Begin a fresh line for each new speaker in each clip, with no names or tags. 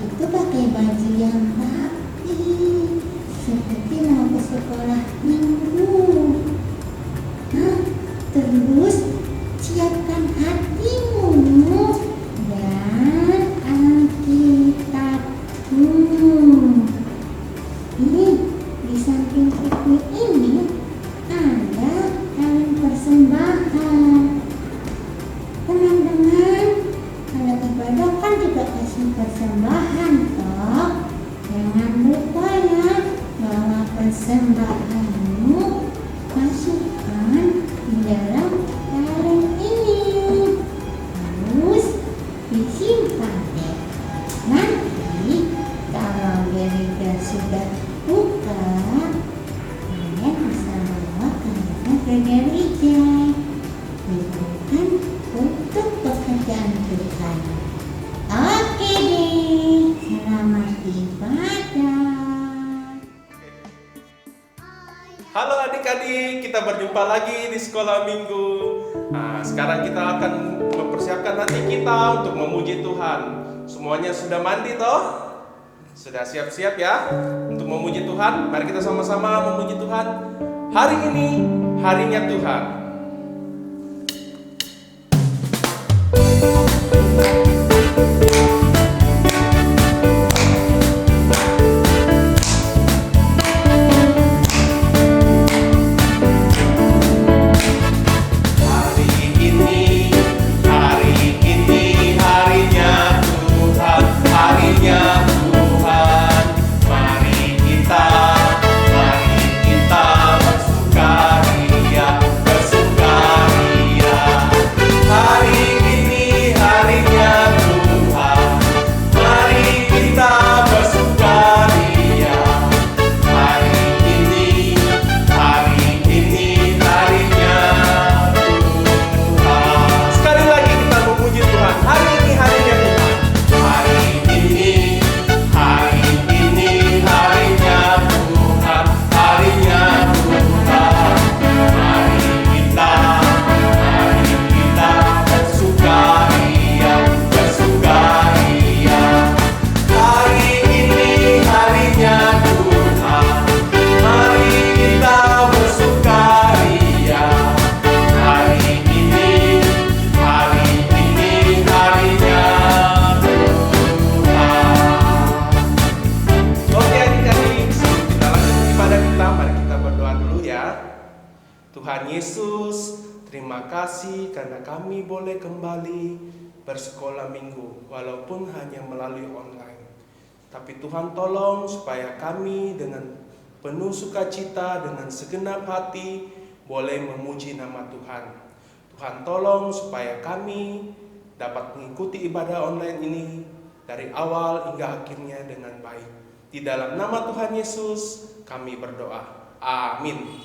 itu pakai baju yang rapi, seperti mau ke sekolah minggu. Nah, terus siapkan hatimu dan Alkitabmu. Ini di samping piknik ini ada tali persembahan. Teman-teman, kalau ibadah kan juga kasih persembahan toh. Jangan lupa ya, bawa persembahanmu, masukkan di dalam tali ini. Terus disimpan deh. Nanti kalau gereja sudah buka, kalian bisa bawa kalian ke gereja. Itu kan untuk pekerjaan Tuhan. Oke deh, selamat ibadah.
Halo adik-adik, kita berjumpa lagi di sekolah minggu. Nah, sekarang kita akan mempersiapkan hati kita untuk memuji Tuhan. Semuanya sudah mandi toh? Sudah siap-siap ya untuk memuji Tuhan? Mari kita sama-sama memuji Tuhan. Hari ini harinya Tuhan. Tuhan Yesus, terima kasih karena kami boleh kembali bersekolah minggu walaupun hanya melalui online. Tapi Tuhan tolong supaya kami dengan penuh sukacita, dengan segenap hati boleh memuji nama Tuhan. Tuhan tolong supaya kami dapat mengikuti ibadah online ini dari awal hingga akhirnya dengan baik. Di dalam nama Tuhan Yesus kami berdoa. Amin.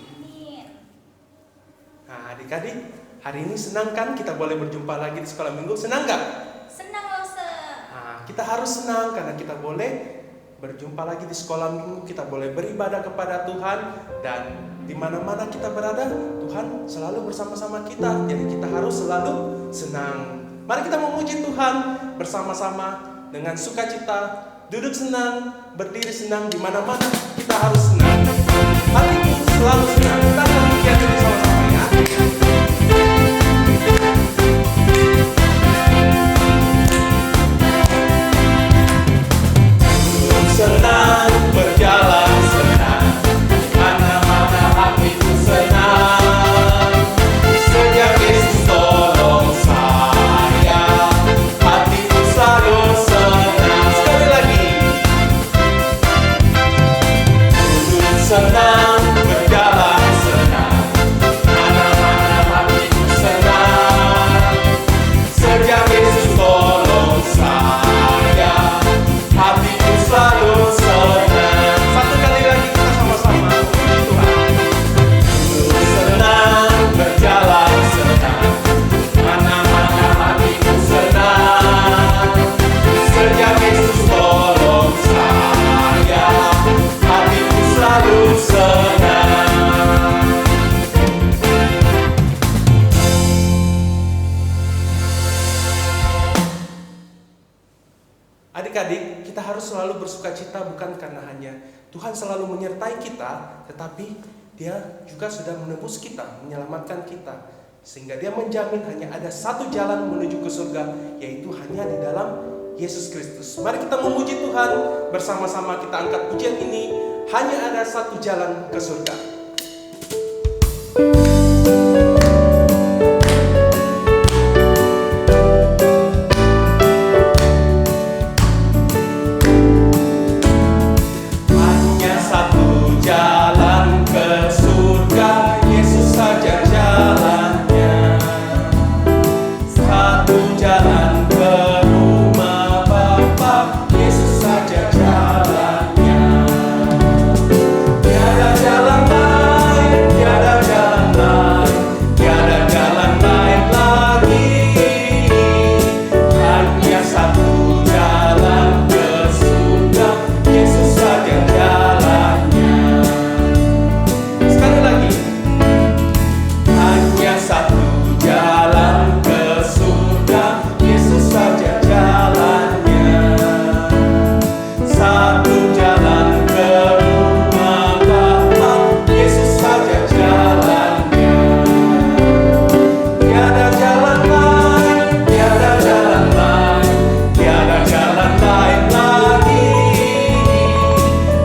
Nah adik-adik, hari ini senang kan kita boleh berjumpa lagi di sekolah minggu? Senang gak?
Senang loh,
Nah, kita harus senang karena kita boleh berjumpa lagi di sekolah minggu. Kita boleh beribadah kepada Tuhan. Dan di mana-mana kita berada, Tuhan selalu bersama-sama kita. Jadi kita harus selalu senang. Mari kita memuji Tuhan bersama-sama dengan sukacita. Duduk senang, berdiri senang, di mana-mana kita harus senang. Hari ini selalu senang. Kita akan memuji Tuhan sama-sama ya. Senang berjalan senang, mana-mana hatiku senang. Sejak Yesus tolong saya, hatiku selalu senang. Sekali lagi. Duduk senang, berjalan senang. adik-adik, kita harus selalu bersukacita bukan karena hanya Tuhan selalu menyertai kita, tetapi Dia juga sudah menebus kita, menyelamatkan kita. Sehingga Dia menjamin hanya ada satu jalan menuju ke surga, yaitu hanya di dalam Yesus Kristus. Mari kita memuji Tuhan bersama-sama, kita angkat pujian ini. Hanya ada satu jalan ke surga. Hanya satu jalan ke surga, Yesus saja jalannya. Satu jalan ke rumah Bapa, Yesus saja jalannya. Tiada jalan lain, tiada jalan lain, tiada jalan lain lagi. Hanya satu jalan ke surga, Yesus saja jalannya. Sekali lagi. Hanya satu jalan ke surga, Yesus saja jalannya. Satu jalan ke rumah Bapa, Yesus saja jalannya. Tiada jalan lain, tiada jalan lain, tiada jalan lain lagi.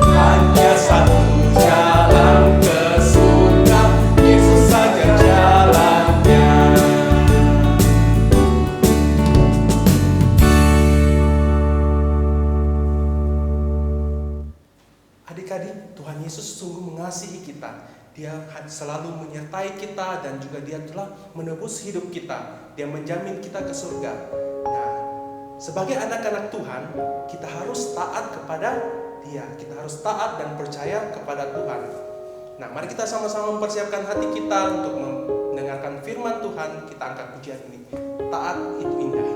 Hanya satu jalan ke surga, Yesus saja jalannya. Adik-adik, Tuhan Yesus sungguh mengasihi kita. Dia selalu menyertai kita dan juga Dia telah menebus hidup kita. Dia menjamin kita ke surga. Nah, sebagai anak-anak Tuhan, kita harus taat kepada Dia. Kita harus taat dan percaya kepada Tuhan. Nah, mari kita sama-sama mempersiapkan hati kita untuk mendengarkan firman Tuhan. Kita angkat pujian ini. Taat itu indah.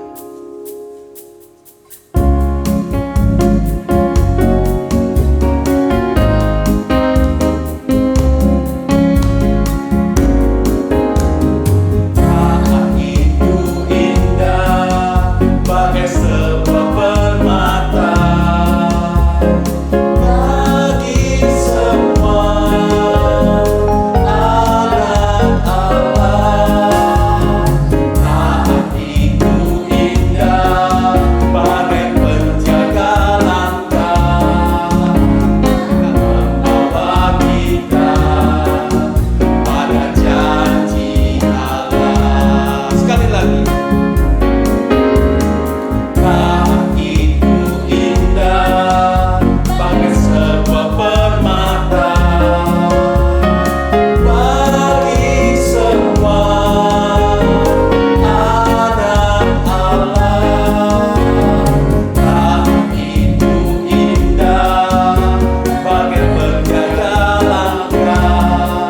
Taat itu indah bagai sebuah permata bagi semua anak Allah. Taat itu indah bagai penjaga langkah membawa kita pada janji Allah. Sekali lagi. Taat itu indah bagai sebuah permata bagi semua anak Allah. Taat itu indah bagai penjaga langkah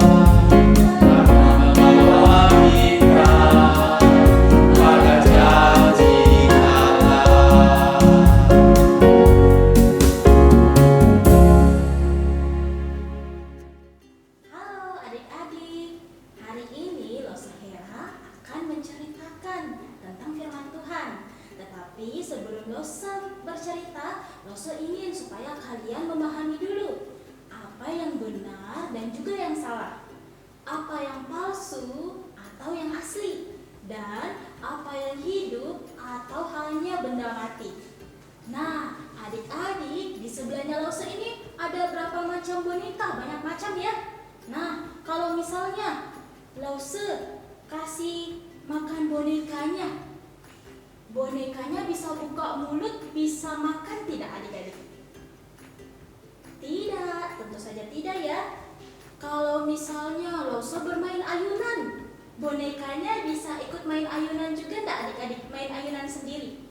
membawa kita pada janji Allah.
Halo adik-adik, hari ini Losa Hera akan menceritakan tentang firman Tuhan. Tetapi sebelum Losa bercerita, Losa ingin supaya kalian memahami dulu apa yang benar dan juga yang salah, apa yang palsu atau yang asli, dan apa yang hidup atau hanya benda mati. Nah, adik-adik, di sebelahnya Losa ini ada berapa macam boneka? Banyak macam ya. Nah, kalau misalnya Lause kasih makan bonekanya, bonekanya bisa buka mulut, bisa makan tidak adik-adik? Tidak, tentu saja tidak ya. Kalau misalnya Lause bermain ayunan, bonekanya bisa ikut main ayunan juga tidak adik-adik? Main ayunan sendiri?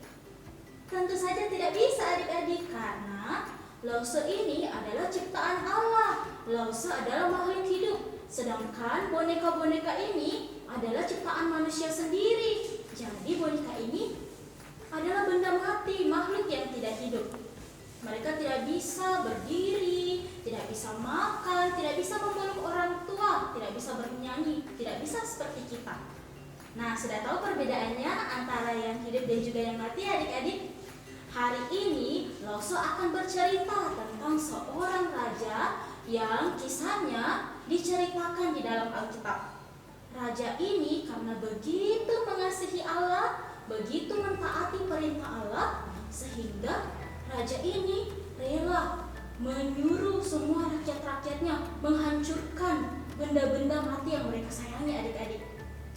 Tentu saja tidak bisa adik-adik, karena Lause ini adalah ciptaan Allah. Lause adalah makhluk hidup, sedangkan boneka-boneka ini adalah ciptaan manusia sendiri. Jadi boneka ini adalah benda mati, makhluk yang tidak hidup. Mereka tidak bisa berdiri, tidak bisa makan, tidak bisa memeluk orang tua, tidak bisa bernyanyi, tidak bisa seperti kita. Nah, sudah tahu perbedaannya antara yang hidup dan juga yang mati adik-adik? Hari ini Loso akan bercerita tentang seorang raja yang kisahnya diceritakan di dalam Alkitab. Raja ini karena begitu mengasihi Allah, begitu mentaati perintah Allah, sehingga raja ini rela menyuruh semua rakyat-rakyatnya menghancurkan benda-benda mati yang mereka sayangi, adik-adik.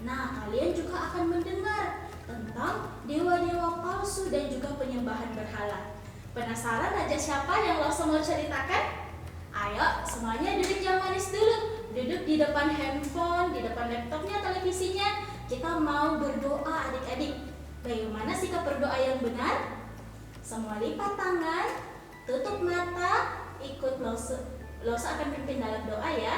Nah, kalian juga akan mendengar tentang dewa-dewa palsu dan juga penyembahan berhala. Penasaran raja siapa yang Loso mau ceritakan? Ayo, semuanya duduk yang manis dulu. Duduk di depan handphone, di depan laptopnya, televisinya. Kita mau berdoa, adik-adik. Bagaimana sikap berdoa yang benar? Semua lipat tangan, tutup mata, ikut Loso. Loso akan pimpin dalam doa ya.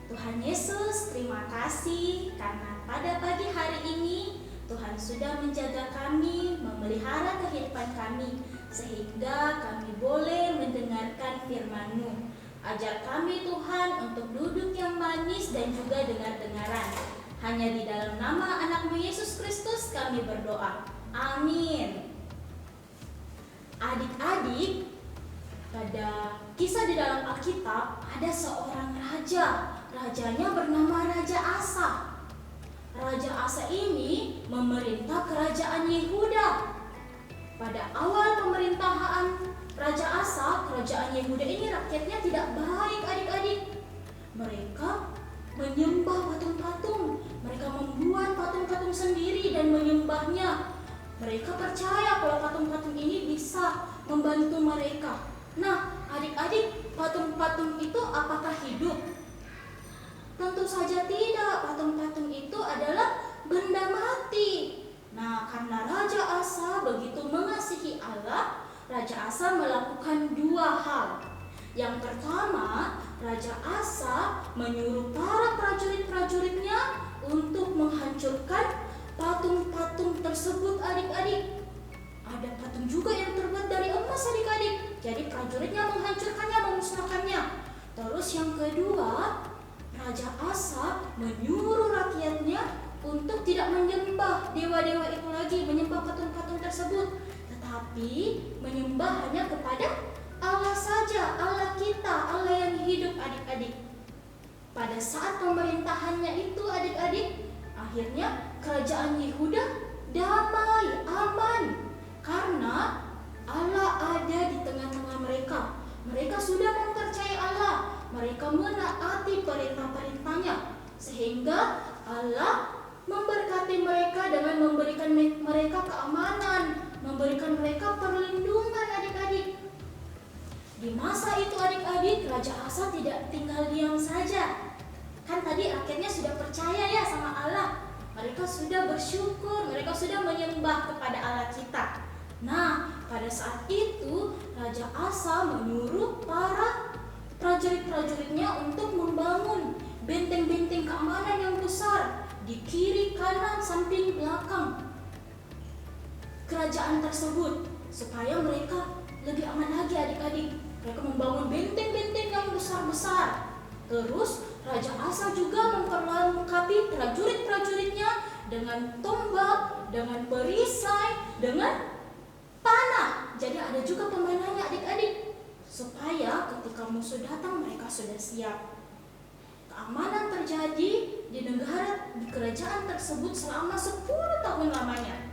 Tuhan Yesus, terima kasih karena pada pagi hari ini Tuhan sudah menjaga kami, memelihara kehidupan kami, sehingga kami boleh mendengarkan firman-Mu. Ajar kami Tuhan untuk duduk yang manis dan juga dengar-dengaran. Hanya di dalam nama anak-Mu Yesus Kristus kami berdoa. Amin. Adik-adik, pada kisah di dalam Alkitab ada seorang raja. Rajanya bernama Raja Asa. Raja Asa ini memerintah kerajaan Yehuda. Pada awal pemerintahan Raja Asa, kerajaan Yehuda ini rakyatnya tidak baik, adik-adik. Mereka menyembah patung-patung. Mereka membuat patung-patung sendiri dan menyembahnya. Mereka percaya kalau patung-patung ini bisa membantu mereka. Nah, adik-adik, patung-patung itu apakah hidup? Tentu saja tidak. Patung-patung itu adalah benda mati. Nah, karena Raja Asa begitu mengasihi Allah, Raja Asa melakukan dua hal. Yang pertama, Raja Asa menyuruh para prajurit-prajuritnya untuk menghancurkan patung-patung tersebut, adik-adik. Ada patung juga yang terbuat dari emas, adik-adik. Jadi prajuritnya menghancurkannya, memusnahkannya. Terus yang kedua, Raja Asa menyuruh rakyatnya untuk tidak menyembah dewa-dewa itu lagi, menyembah patung-patung tersebut, tetapi menyembah hanya kepada Allah saja, Allah kita, Allah yang hidup, adik-adik. Pada saat pemerintahannya itu, adik-adik, akhirnya kerajaan Yehuda damai, aman, karena Allah ada di tengah-tengah mereka. Mereka sudah mempercayai Allah, mereka menaati perintah-perintahnya, sehingga Allah memberkati mereka dengan memberikan mereka keamanan, memberikan mereka perlindungan, adik-adik. Di masa itu, adik-adik, Raja Asa tidak tinggal diam saja. Kan tadi rakyatnya sudah percaya ya sama Allah. Mereka sudah bersyukur, mereka sudah menyembah kepada Allah kita. Nah, pada saat itu Raja Asa menyuruh para prajurit-prajuritnya untuk membangun benteng-benteng keamanan yang besar di kiri, kanan, samping, belakang kerajaan tersebut, supaya mereka lebih aman lagi, adik-adik. Mereka membangun benteng-benteng yang besar-besar. Terus Raja Asa juga memperlengkapi prajurit-prajuritnya dengan tombak, dengan perisai, dengan panah. Jadi ada juga permainannya, adik-adik, supaya ketika musuh datang mereka sudah siap. Keamanan terjadi di negara, di kerajaan tersebut selama 10 tahun lamanya.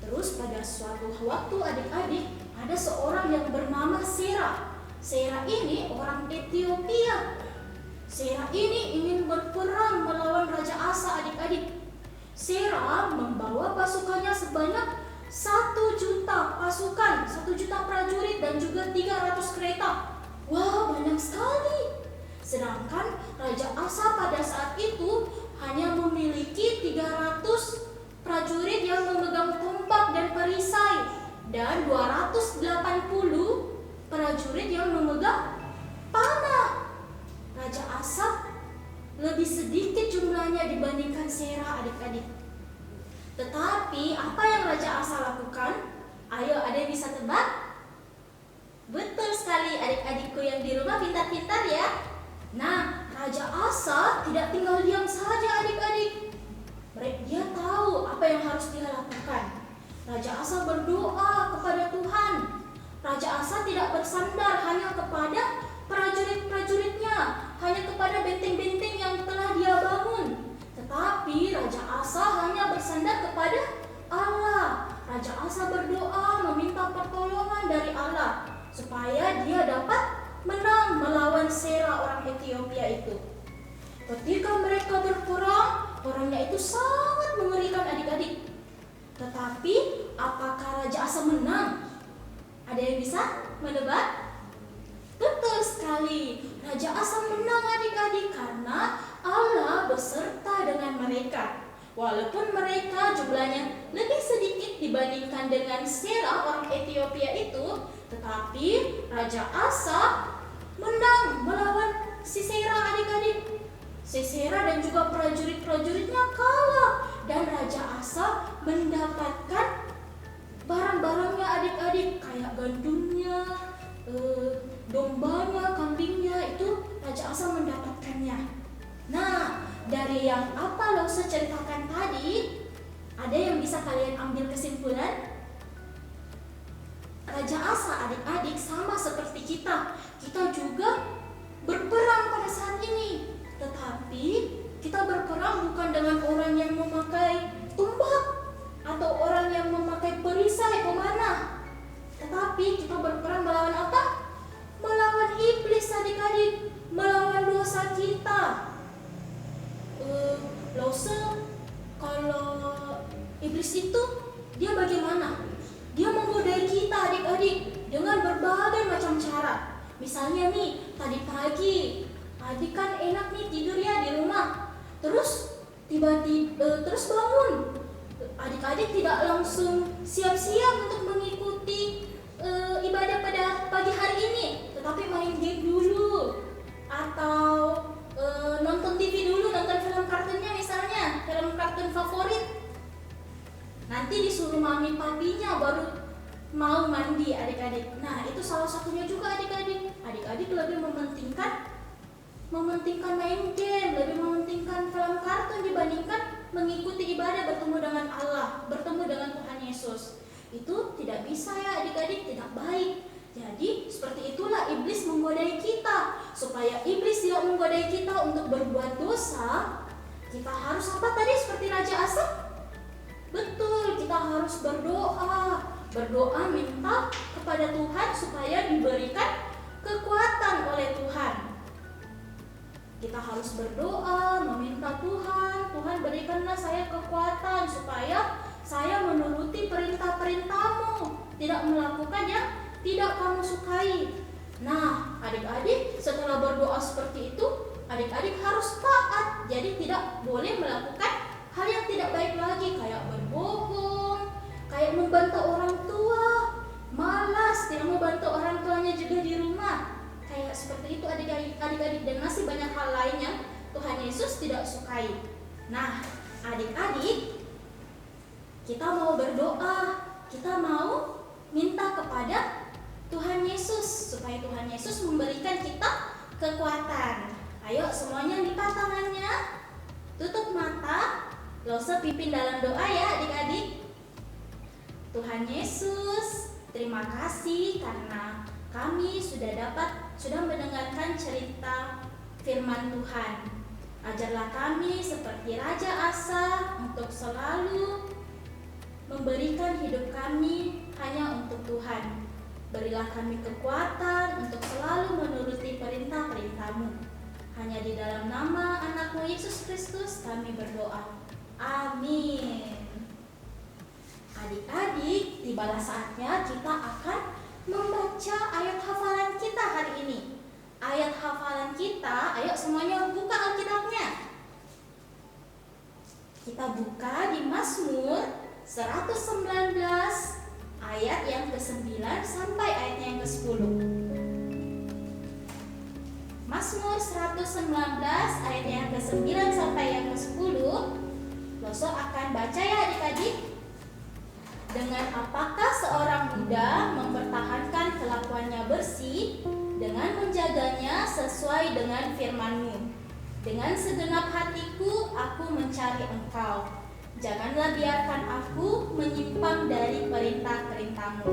Terus pada suatu waktu, adik-adik, ada seorang yang bernama Sera. Sera ini orang Ethiopia. Sera ini ingin berperang melawan Raja Asa, adik-adik. Sera membawa pasukannya sebanyak 1 juta pasukan, 1 juta prajurit dan juga 300 kereta. Wah, banyak sekali. Sedangkan Raja Asa pada saat itu hanya memiliki 300 prajurit yang memegang tombak dan perisai dan 280 prajurit yang memegang panah. Raja Asa lebih sedikit jumlahnya dibandingkan Sera, adik-adik. Tetapi apa yang Raja Asa lakukan? Ayo, ada yang bisa tebak? Betul sekali, adik-adikku yang di rumah pintar-pintar ya. Nah, Raja Asa tidak tinggal diam saja, adik-adik. Dia tahu apa yang harus dia lakukan. Raja Asa berdoa kepada Tuhan. Raja Asa tidak bersandar hanya kepada prajurit-prajuritnya, hanya kepada benteng-benteng yang telah dia bangun. Tetapi Raja Asa hanya bersandar kepada Allah. Raja Asa berdoa meminta pertolongan dari Allah supaya dia dapat menang melawan Sera orang Ethiopia itu. Ketika mereka berperang, orangnya itu sangat mengerikan adik-adik. Tetapi apakah Raja Asa menang? Ada yang bisa menebak? Betul sekali, Raja Asa menang adik-adik karena Allah beserta dengan mereka. Walaupun mereka jumlahnya lebih sedikit dibandingkan dengan Sera orang Ethiopia itu, tetapi Raja Asa menang melawan si Sera adik-adik. Sisera dan juga prajurit-prajuritnya kalah, dan Raja Asa mendapatkan barang-barangnya adik-adik, kayak gandumnya, dombanya, kambingnya, itu Raja Asa mendapatkannya. Nah, dari yang apa Lause ceritakan tadi, ada yang bisa kalian ambil kesimpulan? Raja Asa adik-adik sama seperti kita juga berperang pada saat ini. Tetapi kita berperang bukan dengan orang yang memakai tombak atau orang yang memakai perisai pemanah. Tetapi kita berperang melawan apa? Melawan iblis adik-adik, melawan dosa kita. Lause, kalau iblis itu dia bagaimana? Dia menggodai kita adik-adik dengan berbagai macam cara. Misalnya nih, tadi pagi adik kan enak nih tidur ya di rumah. Terus tiba-tiba terus bangun. Adik-adik tidak langsung siap-siap untuk mengikuti ibadah pada pagi hari ini, tetapi main game dulu atau nonton TV dulu, nonton film kartunnya misalnya, film kartun favorit. Nanti disuruh mami papinya baru mau mandi adik-adik. Nah, itu salah satunya juga adik-adik. Adik-adik lebih mementingkan main game, lebih mementingkan film kartun dibandingkan mengikuti ibadah, bertemu dengan Allah, bertemu dengan Tuhan Yesus. Itu tidak bisa ya adik-adik, tidak baik. Jadi seperti itulah iblis menggodai kita. Supaya iblis tidak menggodai kita untuk berbuat dosa, kita harus apa tadi seperti Raja Asa? Betul, kita harus berdoa minta kepada Tuhan supaya diberikan kekuatan oleh Tuhan. Kita harus berdoa, meminta Tuhan berikanlah saya kekuatan supaya saya menuruti perintah-perintah-Mu, tidak melakukan yang tidak Kamu sukai. Nah, adik-adik setelah berdoa seperti itu, adik-adik harus taat, jadi tidak boleh melakukan hal yang tidak baik lagi, kayak berbohong, kayak membantah orang tua, malas, tidak membantu orang tuanya juga di rumah. Kayak seperti itu adik-adik, dan masih banyak hal lain yang Tuhan Yesus tidak sukai. Nah, adik-adik, kita mau berdoa, kita mau minta kepada Tuhan Yesus supaya Tuhan Yesus memberikan kita kekuatan. Ayo semuanya lipat tangannya, tutup mata, Lause pimpin dalam doa ya adik-adik. Tuhan Yesus, terima kasih karena kami sudah mendengarkan cerita firman Tuhan. Ajarlah kami seperti Raja Asa untuk selalu memberikan hidup kami hanya untuk Tuhan. Berilah kami kekuatan untuk selalu menuruti perintah-perintah-Mu. Hanya di dalam nama anak-Mu Yesus Kristus kami berdoa. Amin. Adik-adik, tibalah saatnya kita akan membaca ayat hafalan kita hari ini. Ayat hafalan kita, ayo semuanya buka Alkitabnya. Kita buka di Mazmur 119 ayat yang ke-9 sampai ayatnya yang ke-10. Mazmur 119 ayat yang ke-9 sampai yang ke-10. Lause akan baca ya adik-adik. Dengan apakah seorang Buddha mempertahankan kelakuannya bersih dengan menjaganya sesuai dengan firman-Mu. Dengan segenap hatiku aku mencari Engkau. Janganlah biarkan aku menyimpang dari perintah-perintah-Mu.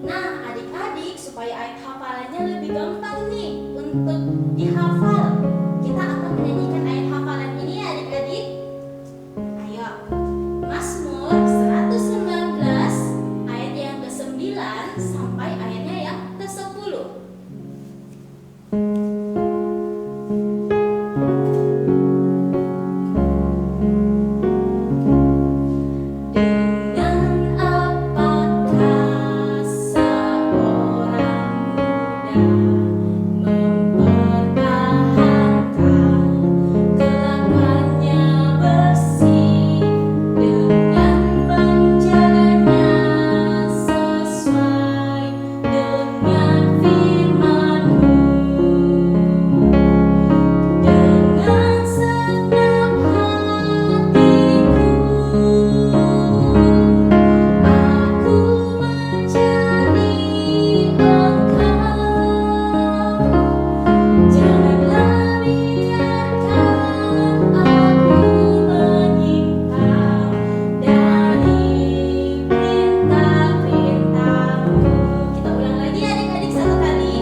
Nah, adik-adik, supaya ayat hafalannya lebih gampang nih untuk dihafal, kita akan menyanyikan ayat hafalan ini ya adik-adik. Ayo, Mazmur 119 ayat yang ke-9 sampai ayatnya yang ke-10. Dengan apakah seorang muda mempertahankan kelakuannya bersih dengan menjaganya sesuai dengan firman-Mu. Dengan segenap hatiku aku mencari Engkau. Janganlah biarkan aku menyimpang dari perintah-perintah-Mu. Kita ulang lagi adik-adik satu kali.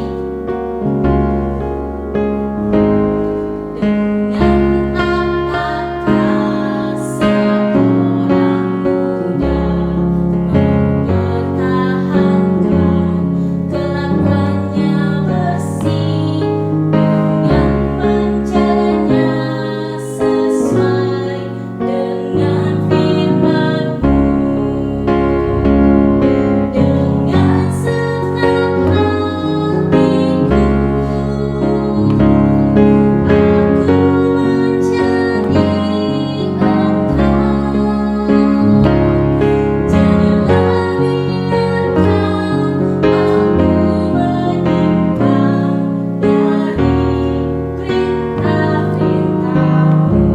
Dengan apakah seorang muda mempertahankan kelakuannya bersih dengan menjaganya sesuai dengan firman-Mu. Dengan segenap hatiku aku mencari Engkau. Janganlah biarkan aku menyimpang dari perintah-perintah-Mu.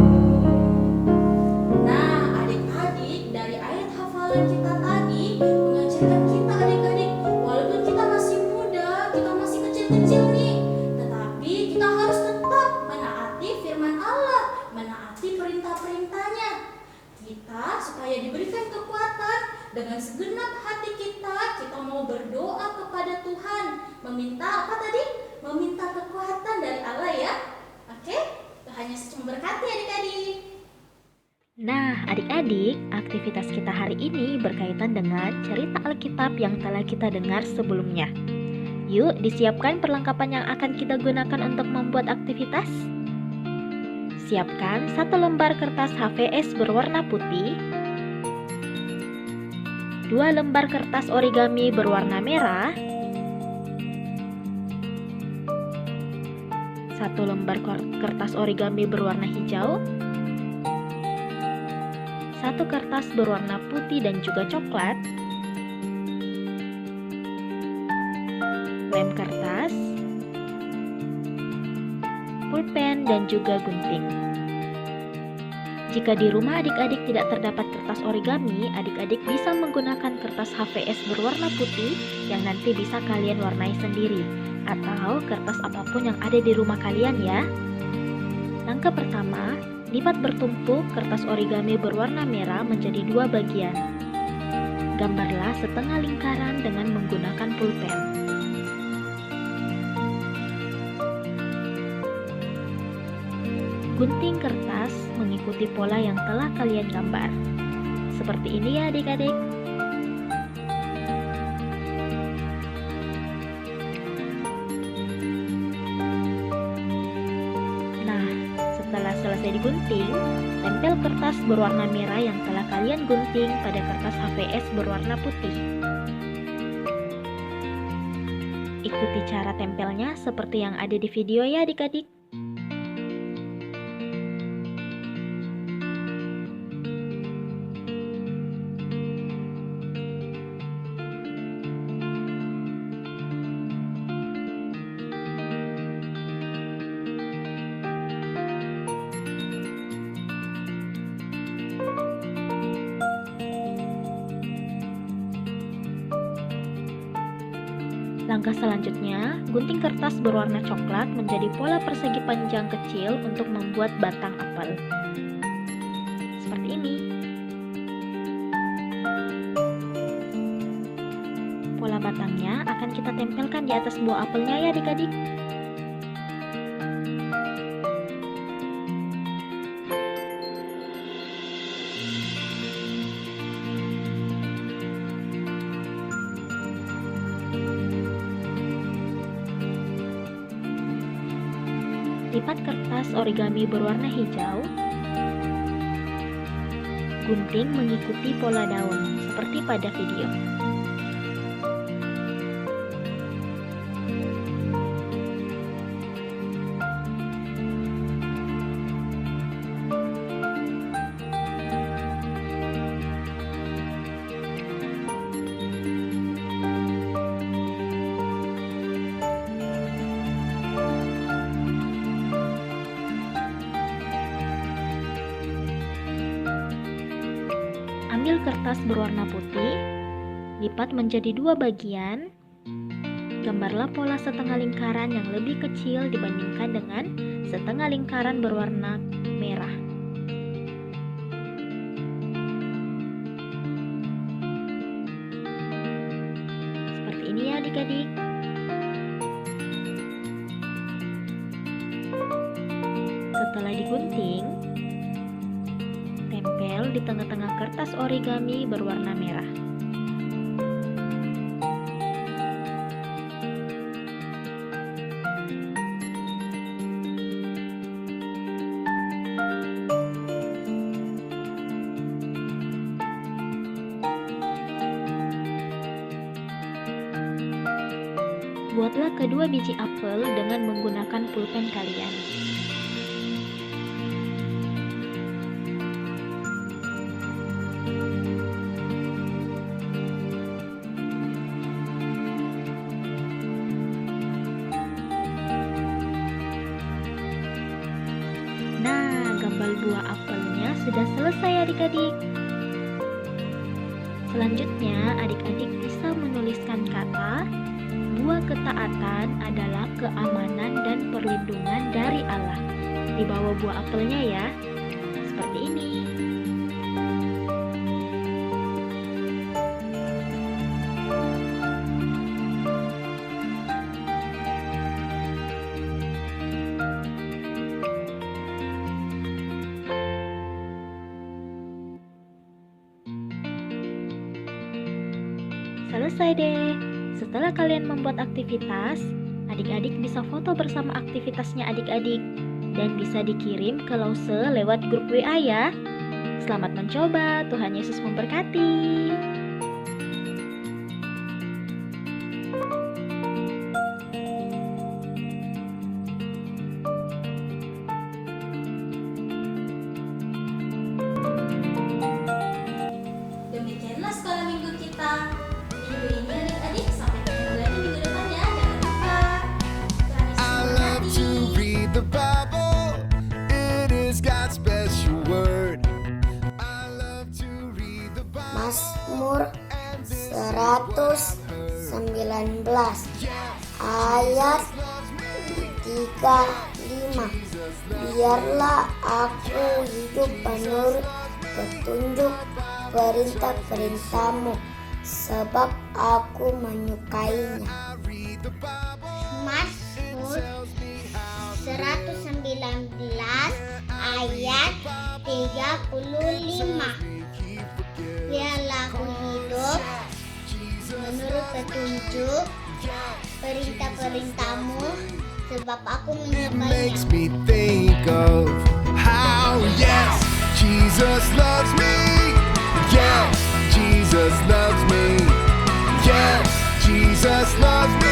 Nah, adik-adik, dari ayat hafalan kita tadi mengajarkan kita adik-adik, walaupun kita masih muda, kita masih kecil-kecil nih, tetapi kita harus tetap menaati firman Allah, menaati perintah-perintahnya. Kita supaya diberikan kekuatan dengan segenap hati kita mau berdoa kepada Tuhan, meminta apa tadi? Meminta kekuatan dari Allah ya. Oke? Tuhan Yesus memberkati adik-adik.
Nah, adik-adik, aktivitas kita hari ini berkaitan dengan cerita Alkitab yang telah kita dengar sebelumnya. Yuk, disiapkan perlengkapan yang akan kita gunakan untuk membuat aktivitas. Siapkan 1 lembar kertas HVS berwarna putih, 2 lembar kertas origami berwarna merah, 1 lembar kertas origami berwarna hijau, 1 kertas berwarna putih dan juga coklat, lem kertas, pulpen dan juga gunting. Jika di rumah adik-adik tidak terdapat kertas origami, adik-adik bisa menggunakan kertas HVS berwarna putih yang nanti bisa kalian warnai sendiri, atau kertas apapun yang ada di rumah kalian ya. Langkah pertama, lipat bertumpuk kertas origami berwarna merah menjadi 2 bagian. Gambarlah setengah lingkaran dengan menggunakan pulpen. Gunting kertas mengikuti pola yang telah kalian gambar. Seperti ini ya adik-adik. Nah, setelah selesai digunting, tempel kertas berwarna merah yang telah kalian gunting pada kertas HVS berwarna putih. Ikuti cara tempelnya seperti yang ada di video ya adik-adik. Langkah selanjutnya, gunting kertas berwarna coklat menjadi pola persegi panjang kecil untuk membuat batang apel. Seperti ini. sisa batangnya akan kita tempelkan di atas buah apelnya ya adik-adik. Lipat kertas origami berwarna hijau. Gunting mengikuti pola daun seperti pada video. Ambil kertas berwarna putih, lipat menjadi 2 bagian. Gambarlah pola setengah lingkaran yang lebih kecil dibandingkan dengan setengah lingkaran berwarna merah. Seperti ini ya adik-adik. Setelah digunting, tempel di tengah-tengah kertas origami berwarna merah. Buatlah kedua biji apel dengan menggunakan pulpen kalian. Nah, gambar buah apelnya sudah selesai adik-adik. Selanjutnya, adik-adik bisa menuliskan kata, buah ketaatan adalah keamanan dan perlindungan dari Allah. Di bawah buah apelnya ya, seperti ini. Selesai deh. Setelah kalian membuat aktivitas, adik-adik bisa foto bersama aktivitasnya adik-adik dan bisa dikirim ke Lause lewat grup WA ya. Selamat mencoba, Tuhan Yesus memberkati.
Demikianlah sekolah minggu kita. Minggu ini adik-adik sampai ketemu lagi minggu depan ya. Jangan lupa. Tuhan Yesus
I love to
memberkati.
read the Bible. It is God's special word. I love to read the Bible.
Mazmur 119 ayat 35. Biarlah aku hidup menurut petunjuk perintah-perintahmu, sebab aku menyukainya. Mazmur 119 ayat 35. Biarlah aku hidup menurut petunjuk perintah-perintahmu, sebab aku
It makes
menyukainya.
me think of how, yes, Jesus loves me. Yes, Jesus loves me. Yes, Jesus loves me.